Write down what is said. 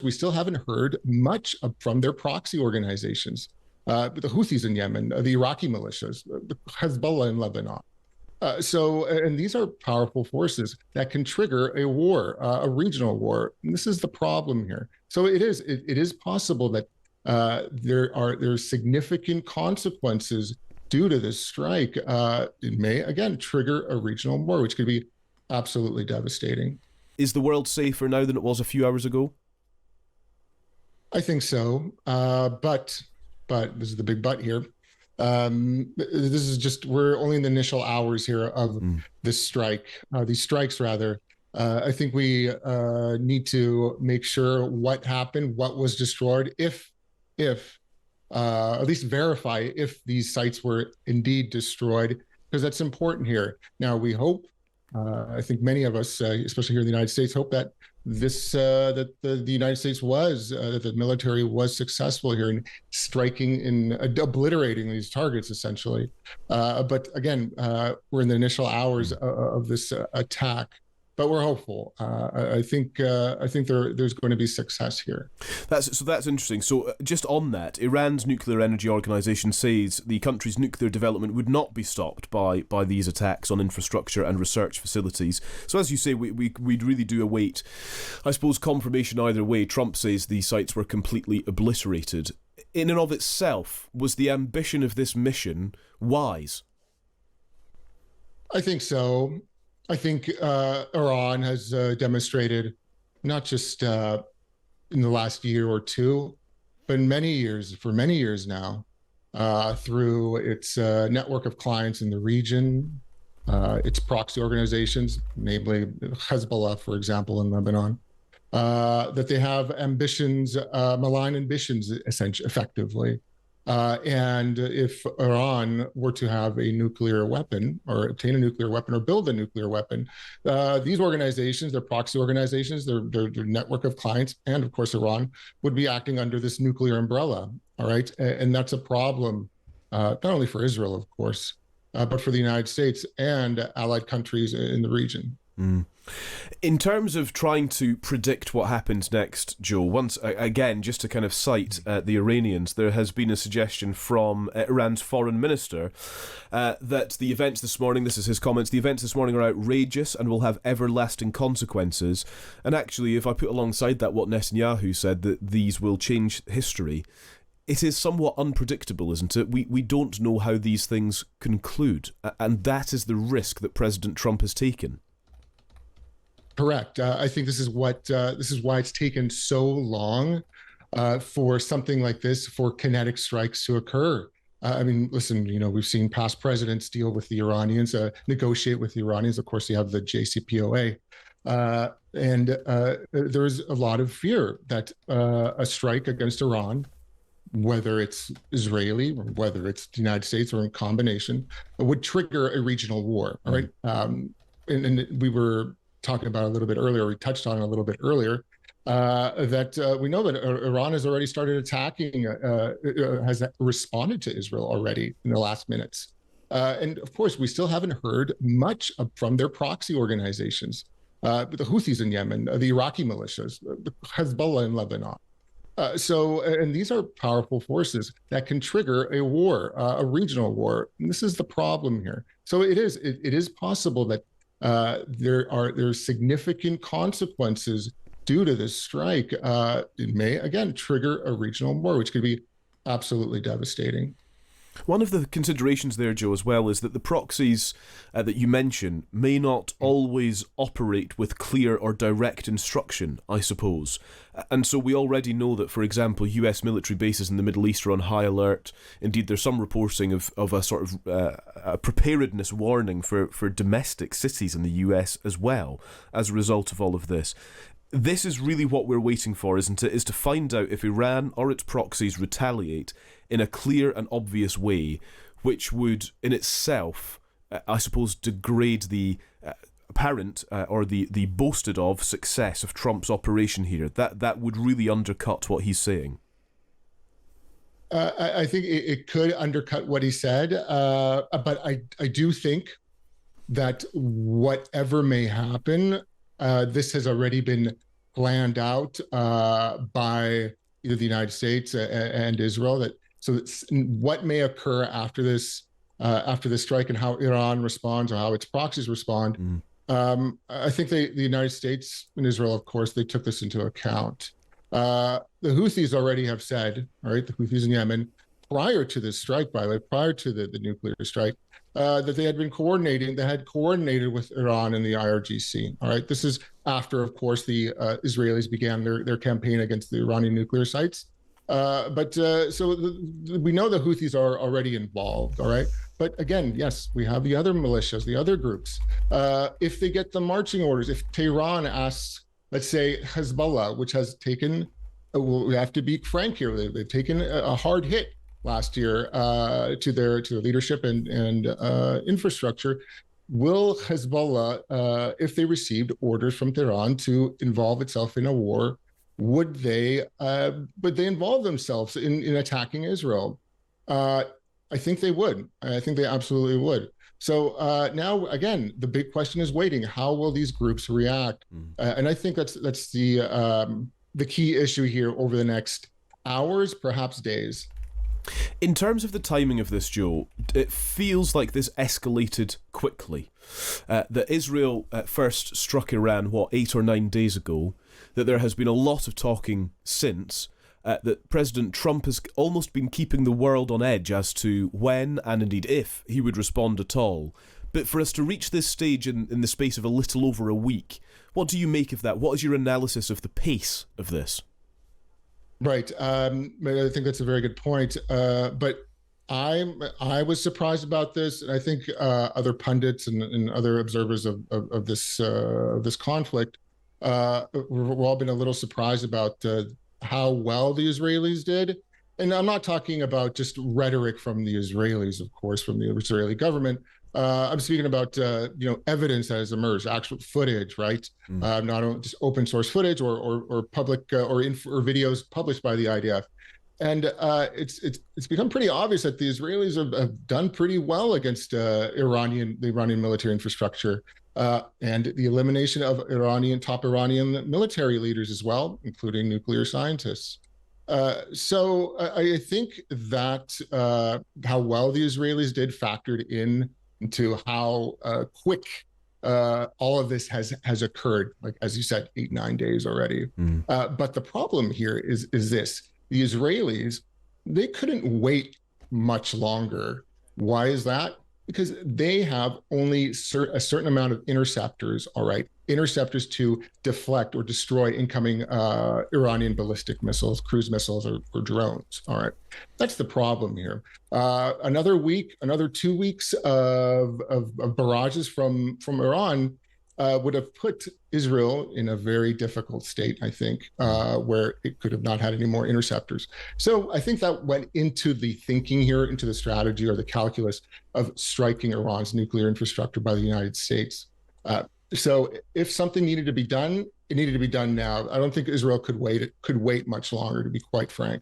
we still haven't heard much from their proxy organizations, the Houthis in Yemen, the Iraqi militias, the Hezbollah in Lebanon. And these are powerful forces that can trigger a war, a regional war. And this is the problem here. So it is possible that there's significant consequences due to this strike. It may again trigger a regional war, which could be absolutely devastating. Is the world safer now than it was a few hours ago? I think so, but this is the big but here. This is just, we're only in the initial hours here of this strike, these strikes rather. I think we need to make sure what happened, what was destroyed, if at least verify if these sites were indeed destroyed, because that's important here. Now we hope, I think many of us, especially here in the United States, hope that that the United States that the military was successful here in striking and obliterating these targets, essentially. But again, we're in the initial hours of this attack. But we're hopeful. I think there's going to be success here. That's interesting. So just on that, Iran's nuclear energy organization says the country's nuclear development would not be stopped by these attacks on infrastructure and research facilities. So as you say, we really do await, I suppose, confirmation either way. Trump says these sites were completely obliterated. In and of itself, was the ambition of this mission wise? I think so. I think Iran has demonstrated, not just in the last year or two, but for many years now, through its network of clients in the region, its proxy organizations, namely Hezbollah, for example, in Lebanon, that they have ambitions, malign ambitions, essentially, effectively. And if Iran were to have a nuclear weapon or obtain a nuclear weapon or build a nuclear weapon, these organizations, their proxy organizations, their network of clients, and of course, Iran would be acting under this nuclear umbrella. All right. And that's a problem, not only for Israel, of course, but for the United States and allied countries in the region. In terms of trying to predict what happens next, Joe, once again, just to kind of cite the Iranians, there has been a suggestion from Iran's foreign minister that the events this morning, this is his comments, the events this morning are outrageous and will have everlasting consequences. And actually, if I put alongside that what Netanyahu said, that these will change history, it is somewhat unpredictable, isn't it? We don't know how these things conclude, and that is the risk that President Trump has taken. Correct. I think this is why it's taken so long for something like this, for kinetic strikes to occur. I mean, listen, we've seen past presidents deal with the Iranians, negotiate with the Iranians. Of course, you have the JCPOA. And there's a lot of fear that a strike against Iran, whether it's Israeli or whether it's the United States or in combination, would trigger a regional war. All right. And we were talking about a little bit earlier, we touched on it a little bit earlier, that we know that Iran has already started attacking, has responded to Israel already in the last minutes. And of course, we still haven't heard much from their proxy organizations, the Houthis in Yemen, the Iraqi militias, the Hezbollah in Lebanon. And these are powerful forces that can trigger a war, a regional war. And this is the problem here. So it is possible that there's significant consequences due to this strike. It may again trigger a regional war, which could be absolutely devastating. One of the considerations there, Joe, as well, is that the proxies that you mention may not always operate with clear or direct instruction, I suppose. And so we already know that, for example, US military bases in the Middle East are on high alert. Indeed, there's some reporting of a sort of a preparedness warning for domestic cities in the US as well, as a result of all of this. This is really what we're waiting for, isn't it? Is to find out if Iran or its proxies retaliate in a clear and obvious way, which would in itself, I suppose, degrade the apparent or the boasted of success of Trump's operation here. That would really undercut what he's saying. I think it could undercut what he said, but I do think that whatever may happen, this has already been planned out by either the United States and Israel. What may occur after this strike and how Iran responds or how its proxies respond. I think the United States and Israel, of course, they took this into account. The Houthis already have said, all right, the Houthis in Yemen, prior to this strike, by the way, prior to the nuclear strike, that they had been coordinating, they had coordinated with Iran and the IRGC. All right, this is after, of course, the Israelis began their campaign against the Iranian nuclear sites. We know the Houthis are already involved. All right, but again, yes, we have the other militias, the other groups. If they get the marching orders, if Tehran asks, let's say Hezbollah, which has taken, we have to be frank here, they've taken a hard hit last year to their leadership and infrastructure. Will Hezbollah, if they received orders from Tehran to involve itself in a war, would they involve themselves in attacking Israel? I think they would. I think they absolutely would. So now, again, the big question is waiting. How will these groups react? And I think that's the key issue here over the next hours, perhaps days. In terms of the timing of this, Joe, it feels like this escalated quickly. That Israel first struck Iran, 8 or 9 days ago, that there has been a lot of talking since, that President Trump has almost been keeping the world on edge as to when, and indeed if, he would respond at all. But for us to reach this stage in the space of a little over a week, what do you make of that? What is your analysis of the pace of this? Right. I think that's a very good point. But I was surprised about this, and I think other pundits and other observers of this conflict, we've all been a little surprised about how well the Israelis did. And I'm not talking about just rhetoric from the Israelis, of course, from the Israeli government. I'm speaking about evidence that has emerged, actual footage, right? Not only just open source footage or public or videos published by the IDF. And it's become pretty obvious that the Israelis have done pretty well against the Iranian military infrastructure and the elimination of top Iranian military leaders as well, including nuclear scientists. So I think that how well the Israelis did factored into how quick all of this has occurred, like as you said, 8-9 days already. But the problem here is this: the Israelis, they couldn't wait much longer. Why is that? Because they have only a certain amount of interceptors, all right, interceptors to deflect or destroy incoming Iranian ballistic missiles, cruise missiles, or drones, all right. That's the problem here. Another 2 weeks of barrages from Iran would have put Israel in a very difficult state, I think, where it could have not had any more interceptors. So I think that went into the thinking here, into the strategy or the calculus of striking Iran's nuclear infrastructure by the United States. So if something needed to be done, it needed to be done now. I don't think Israel could wait much longer, to be quite frank.